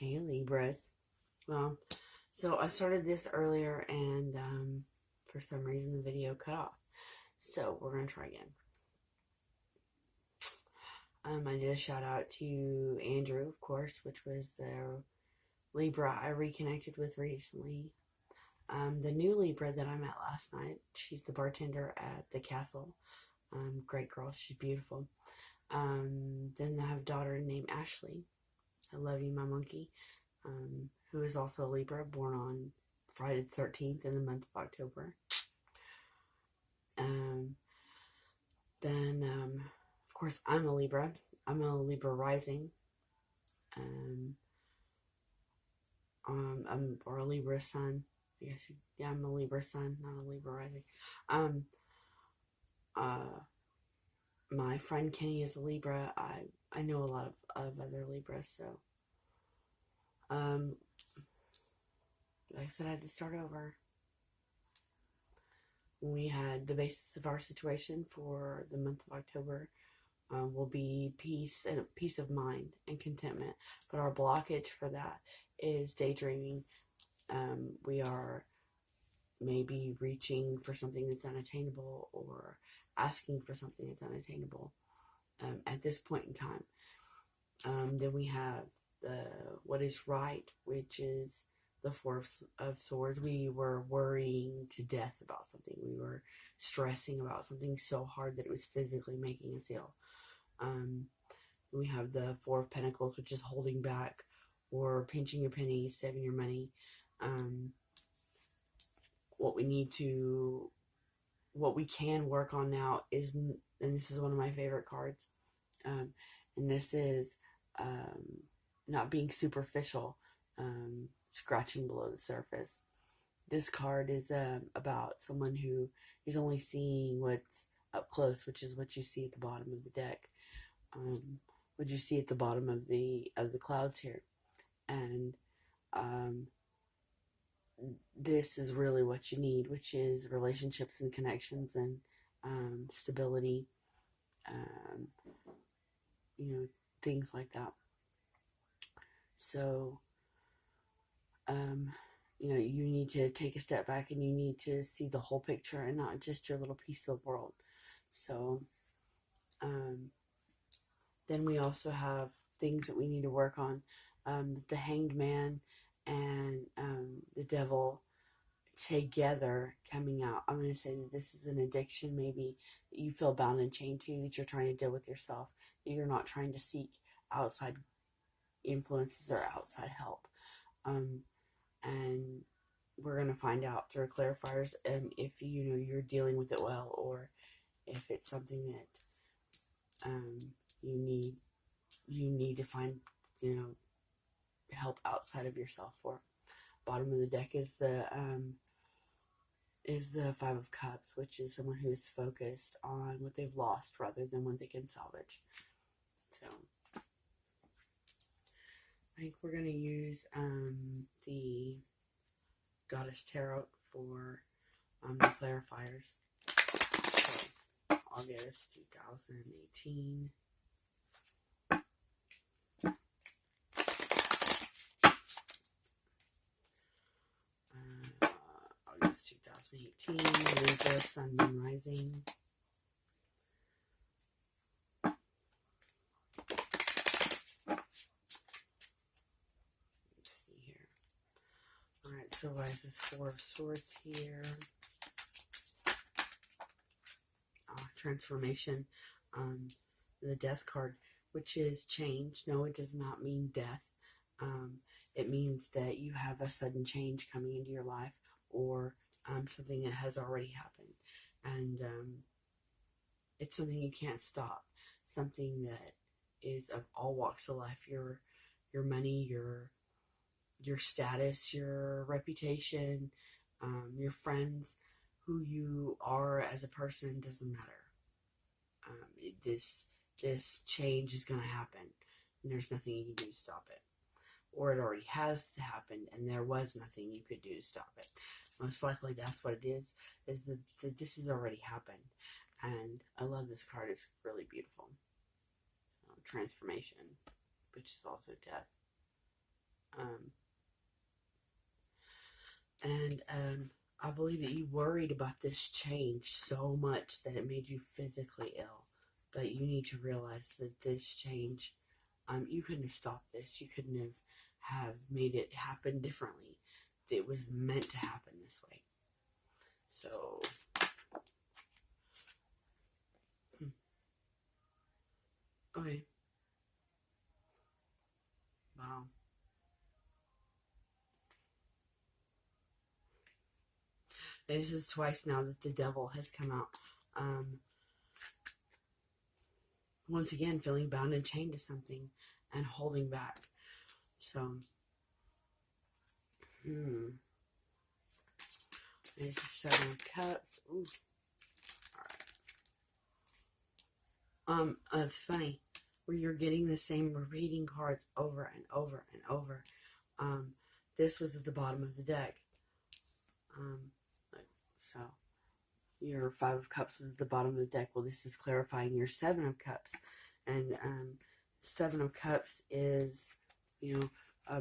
Hey Libras. Well, so I started this earlier and for some reason the video cut off. So we're going to try again. I did a shout out to Andrew, of course, which was the Libra I reconnected with recently. The new Libra that I met last night, she's the bartender at the castle. Great girl, she's beautiful. Then I have a daughter named Ashley. I love you, my monkey. Who is also a Libra, born on Friday the 13th in the month of October. Then, of course, I'm a Libra. I'm a Libra rising. Or a Libra sun. I guess, yeah, I'm a Libra sun, not a Libra rising. My friend Kenny is a Libra. I know a lot of other Libras, so, like I said, I had to start over. We had the basis of our situation for the month of October will be peace and peace of mind and contentment. But our blockage for that is daydreaming. We are maybe reaching for something that's unattainable or asking for something that's unattainable at this point in time. Then we have what is right, which is the Four of Swords. We were worrying to death about something. We were stressing about something so hard that it was physically making us ill. We have the Four of Pentacles, which is holding back or pinching your pennies, saving your money. What we can work on now is, and this is one of my favorite cards, and this is not being superficial, scratching below the surface. This card is about someone who is only seeing what's up close, which is what you see at the bottom of the deck. What you see at the bottom of the clouds here, and this is really what you need, which is relationships and connections and stability, things like that. So, you need to take a step back and you need to see the whole picture and not just your little piece of the world. So, then we also have things that we need to work on. The Hanged Man and the Devil together coming out. I'm going to say that this is an addiction maybe that you feel bound and chained to, that you're trying to deal with yourself, that you're not trying to seek outside influences or outside help. And we're going to find out through clarifiers if you're dealing with it well, or if it's something that you need to find help outside of yourself for. Bottom of the deck is the Five of Cups, which is someone who is focused on what they've lost rather than what they can salvage. So I think we're going to use the Goddess Tarot for the clarifiers. So, August 2018. August 2018, Libra, Sun, Moon, Rising. Let's see here. Alright, so rises Four of Swords here. Transformation. The Death card, which is change. No, it does not mean death. It means that you have a sudden change coming into your life, or something that has already happened, and it's something you can't stop. Something that is of all walks of life. Your money, your status, your reputation, your friends, who you are as a person doesn't matter. This change is going to happen, and there's nothing you can do to stop it. Or it already has to happen, and there was nothing you could do to stop it. Most likely that's what it is that this has already happened. And I love this card. It's really beautiful. Transformation, which is also death. Um, and I believe that you worried about this change so much that it made you physically ill. But you need to realize that this change, you couldn't have stopped this. You couldn't have made it happen differently. It was meant to happen this way. So, okay. Wow. This is twice now that the devil has come out. Once again, feeling bound and chained to something and holding back. So, there's the Seven of Cups. Ooh. All right. It's funny where you're getting the same repeating cards over and over and over. This was at the bottom of the deck. So your Five of Cups is at the bottom of the deck. Well, this is clarifying your Seven of Cups, and Seven of Cups is,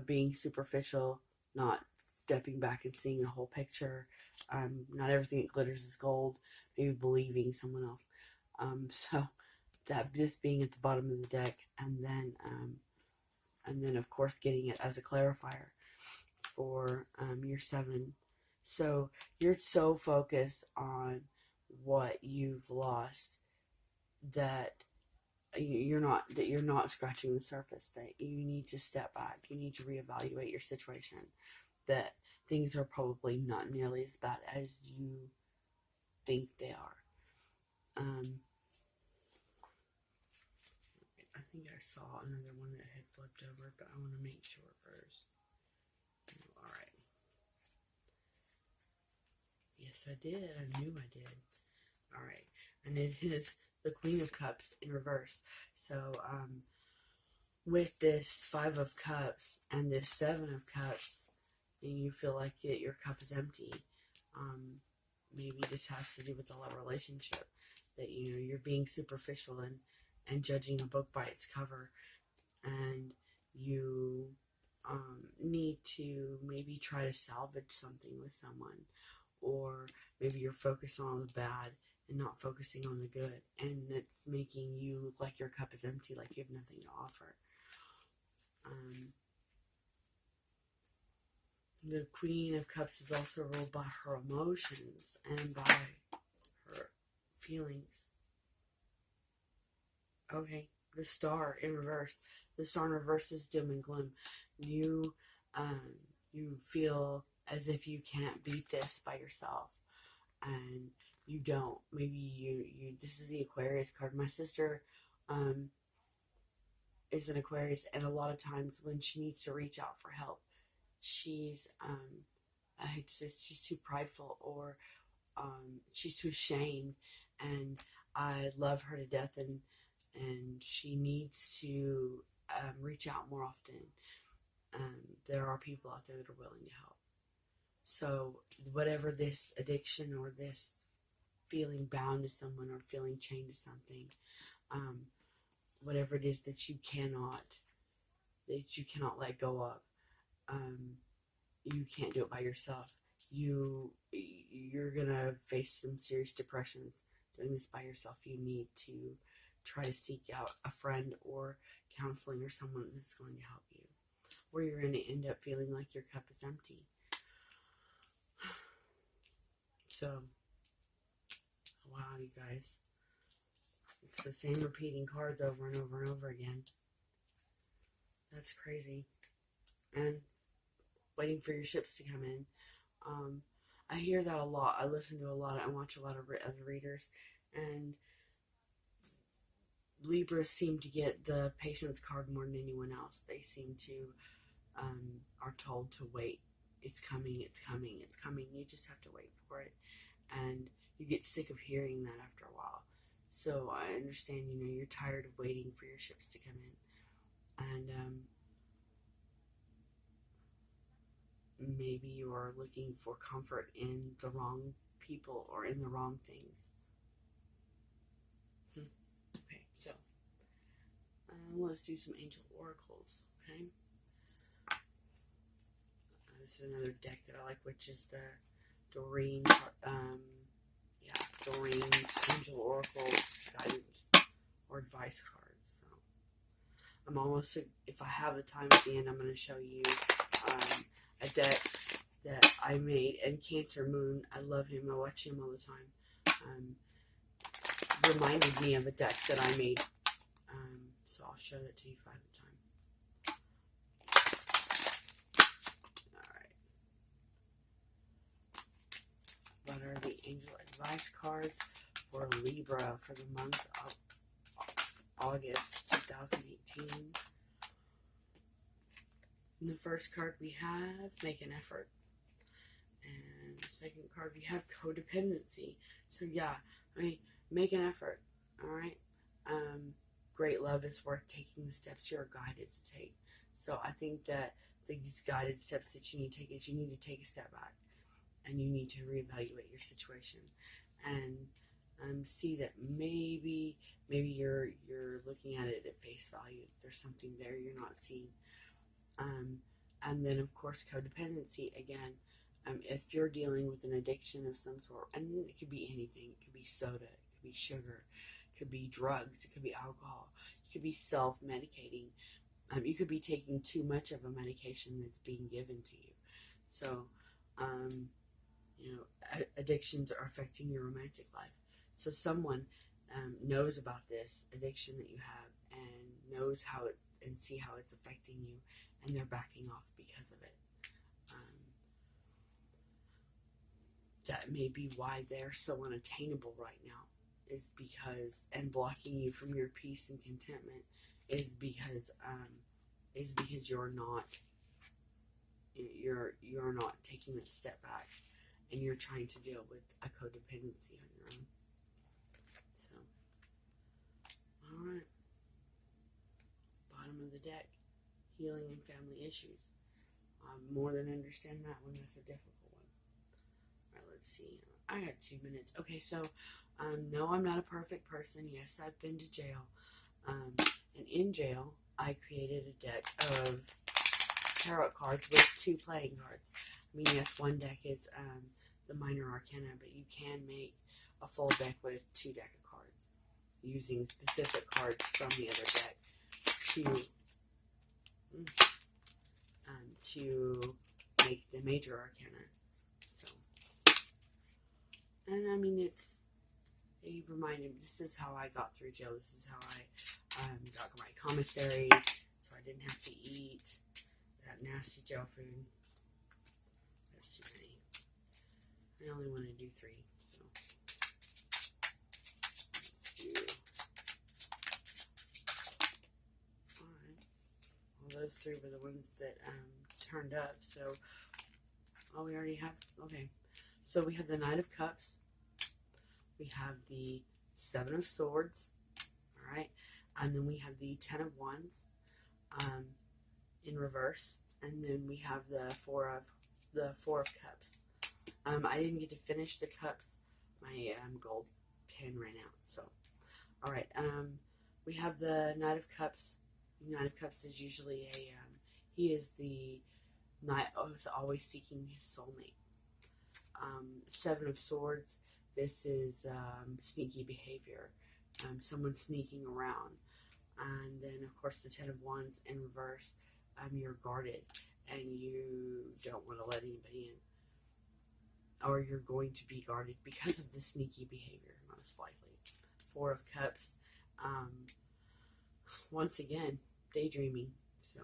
being superficial, not stepping back and seeing the whole picture. Not everything that glitters is gold. Maybe believing someone else. So that just being at the bottom of the deck, and then of course getting it as a clarifier for your Seven. So you're so focused on what you've lost that you're not scratching the surface, that you need to step back, you need to reevaluate your situation, that things are probably not nearly as bad as you think they are. I think I saw another one that had flipped over, but I want to make sure first. All right. Yes, I did. I knew I did. All right. And it is the Queen of Cups in reverse. So, with this Five of Cups and this Seven of Cups, and you feel like your cup is empty, maybe this has to do with the love relationship, that you're being superficial and judging a book by its cover, and you need to maybe try to salvage something with someone, or maybe you're focused on the bad and not focusing on the good, and it's making you look like your cup is empty, like you have nothing to offer. The Queen of Cups is also ruled by her emotions and by her feelings. Okay, the Star in reverse. The Star in reverse is doom and gloom. You feel as if you can't beat this by yourself, and you don't. Maybe you. This is the Aquarius card. My sister, is an Aquarius, and a lot of times when she needs to reach out for help, she's I hate to say she's too prideful, or she's too ashamed, and I love her to death, and she needs to reach out more often. There are people out there that are willing to help. So whatever this addiction or this feeling bound to someone or feeling chained to something, whatever it is that you cannot let go of, you can't do it by yourself. You're gonna face some serious depressions doing this by yourself. You need to try to seek out a friend or counseling or someone that's going to help you, or you're going to end up feeling like your cup is empty. So, wow, you guys, it's the same repeating cards over and over and over again. That's crazy. And waiting for your ships to come in. I hear that a lot. I listen to a lot. I watch a lot of other readers, and Libras seem to get the patience card more than anyone else. They seem to are told to wait. It's coming. It's coming. It's coming. You just have to wait for it, and you get sick of hearing that after a while. So I understand. You're tired of waiting for your ships to come in, and maybe you are looking for comfort in the wrong people or in the wrong things. Okay, so let's do some angel oracles, okay? to another deck that I like, which is the Doreen, Doreen Angel Oracle Guidance or Advice cards. So I'm almost, if I have the time at the end, I'm going to show you a deck that I made. And Cancer Moon, I love him. I watch him all the time. Reminded me of a deck that I made. So I'll show that to you if I have the time. What are the angel advice cards for Libra for the month of August 2018? In the first card we have make an effort. And the second card we have codependency. So yeah, I mean, make an effort. Alright? Great love is worth taking the steps you're guided to take. So I think that these guided steps that you need to take is you need to take a step back. And you need to reevaluate your situation and see that maybe you're looking at it at face value. There's something there you're not seeing. And then of course codependency again. If you're dealing with an addiction of some sort, and it could be anything, it could be soda, it could be sugar, it could be drugs, it could be alcohol, it could be self-medicating. You could be taking too much of a medication that's being given to you. So addictions are affecting your romantic life. So someone knows about this addiction that you have and knows how it and see how it's affecting you, and they're backing off because of it. That may be why they're so unattainable right now, is because, and blocking you from your peace and contentment is because you're not taking that step back. And you're trying to deal with a codependency on your own. So, alright. Bottom of the deck. Healing and family issues. More than understand that one. That's a difficult one. Alright, let's see. I got 2 minutes. Okay, so, no, I'm not a perfect person. Yes, I've been to jail. And in jail, I created a deck of tarot cards with 2 playing cards. I mean, yes, one deck is the minor arcana, but you can make a full deck with 2 deck of cards using specific cards from the other deck to make the major arcana. So, and I mean, you remind him, this is how I got through jail. This is how I got my commissary, so I didn't have to eat that nasty jail food. That's too many. I only want to do 3. So let's do. Alright. Well, those 3 were the ones that turned up. So, oh, we already have. Okay. So we have the Knight of Cups. We have the 7 of Swords. Alright. And then we have the 10 of Wands in reverse. And then we have the 4 of Cups. I didn't get to finish the cups. My gold pen ran out. So, all right. We have the Knight of Cups. The Knight of Cups is usually he is the knight who's always seeking his soulmate. 7 of Swords. This is sneaky behavior. Someone sneaking around. And then, of course, the 10 of Wands in reverse. You're guarded and you don't want to let anybody in. Or you're going to be guarded because of the sneaky behavior, most likely. 4 of Cups. Once again, daydreaming. So,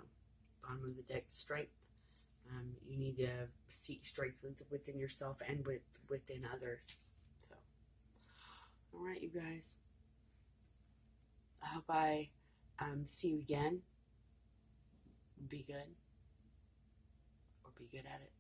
bottom of the deck, strength. You need to seek strength within yourself and within others. So, alright, you guys. I hope I see you again. Be good. Or be good at it.